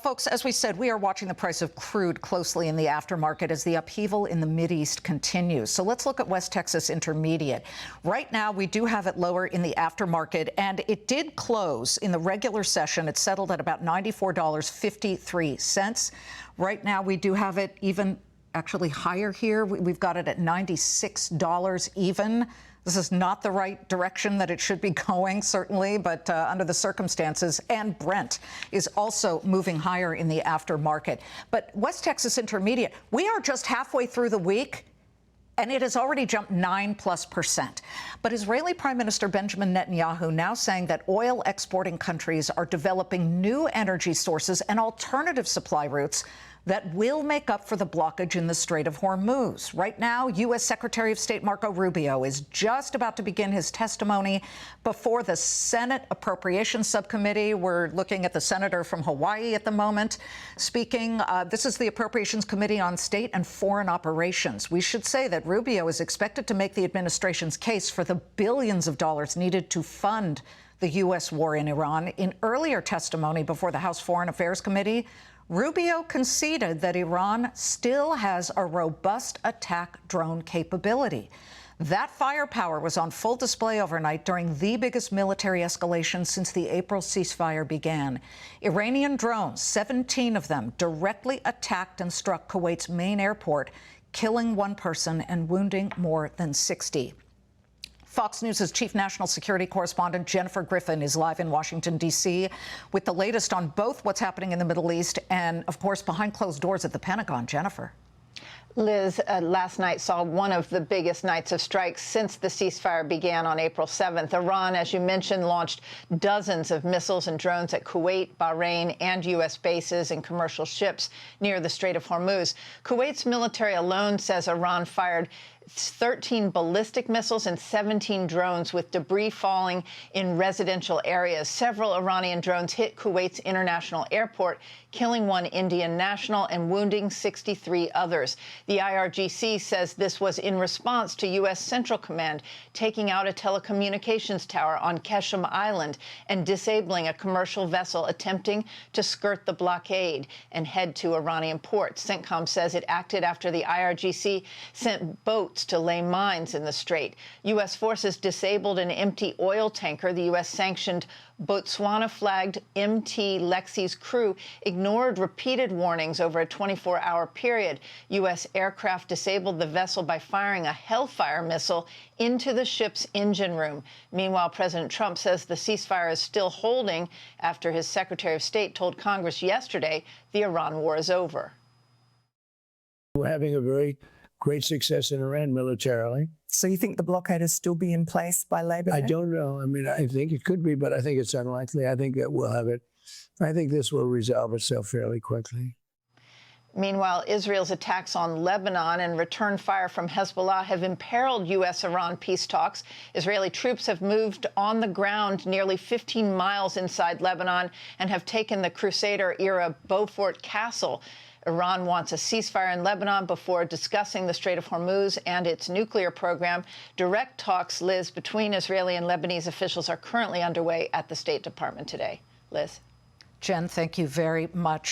Folks, as we said, we are watching the price of crude closely in the aftermarket as the upheaval in the Mideast continues. So let's look at West Texas Intermediate. Right now, we do have it lower in the aftermarket, and it did close in the regular session. It settled at about $94.53. Right now, we do have it even actually higher here. We've got it at $96 even. This is not the right direction that it should be going, certainly, but under the circumstances. And Brent is also moving higher in the aftermarket. But West Texas Intermediate, we are just halfway through the week, and it has already jumped 9+%. But Israeli Prime Minister Benjamin Netanyahu now saying that oil exporting countries are developing new energy sources and alternative supply routes that will make up for the blockage in the Strait of Hormuz. Right now, U.S. Secretary of State Marco Rubio is just about to begin his testimony before the Senate Appropriations Subcommittee. We're looking at the senator from Hawaii at the moment speaking. This is the Appropriations Committee on State and Foreign Operations. We should say that Rubio is expected to make the administration's case for the billions of dollars needed to fund the U.S. war in Iran. In earlier testimony before the House Foreign Affairs Committee, Rubio conceded that Iran still has a robust attack drone capability. That firepower was on full display overnight during the biggest military escalation since the April ceasefire began. Iranian drones, 17 of them, directly attacked and struck Kuwait's main airport, killing one person and wounding more than 60. Fox News' chief national security correspondent Jennifer Griffin is live in Washington, D.C. with the latest on both what's happening in the Middle East and, of course, behind closed doors at the Pentagon. Jennifer. Liz, last night saw one of the biggest nights of strikes since the ceasefire began on April 7th. Iran, as you mentioned, launched dozens of missiles and drones at Kuwait, Bahrain, and U.S. bases and commercial ships near the Strait of Hormuz. Kuwait's military alone says Iran fired 13 ballistic missiles and 17 drones with debris falling in residential areas. Several Iranian drones hit Kuwait's international airport, killing one Indian national and wounding 63 others. The IRGC says this was in response to U.S. Central Command taking out a telecommunications tower on Qeshm Island and disabling a commercial vessel attempting to skirt the blockade and head to Iranian ports. CENTCOM says it acted after the IRGC sent boats to lay mines in the strait. U.S. forces disabled an empty oil tanker. The U.S. sanctioned Botswana-flagged MT Lexi's crew ignored repeated warnings over a 24-hour period. U.S. aircraft disabled the vessel by firing a Hellfire missile into the ship's engine room. Meanwhile, President Trump says the ceasefire is still holding after his Secretary of State told Congress yesterday the Iran war is over. We're having a very great success in Iran militarily. So you think the blockade will still be in place by Labor Day? I don't know. I mean, I think it could be, but I think it's unlikely. I think that we'll have it. I think this will resolve itself fairly quickly. Meanwhile, Israel's attacks on Lebanon and return fire from Hezbollah have imperiled U.S.-Iran peace talks. Israeli troops have moved on the ground nearly 15 miles inside Lebanon and have taken the Crusader-era Beaufort Castle. Iran wants a ceasefire in Lebanon before discussing the Strait of Hormuz and its nuclear program. Direct talks, Liz, between Israeli and Lebanese officials are currently underway at the State Department today. Liz. Jen, thank you very much.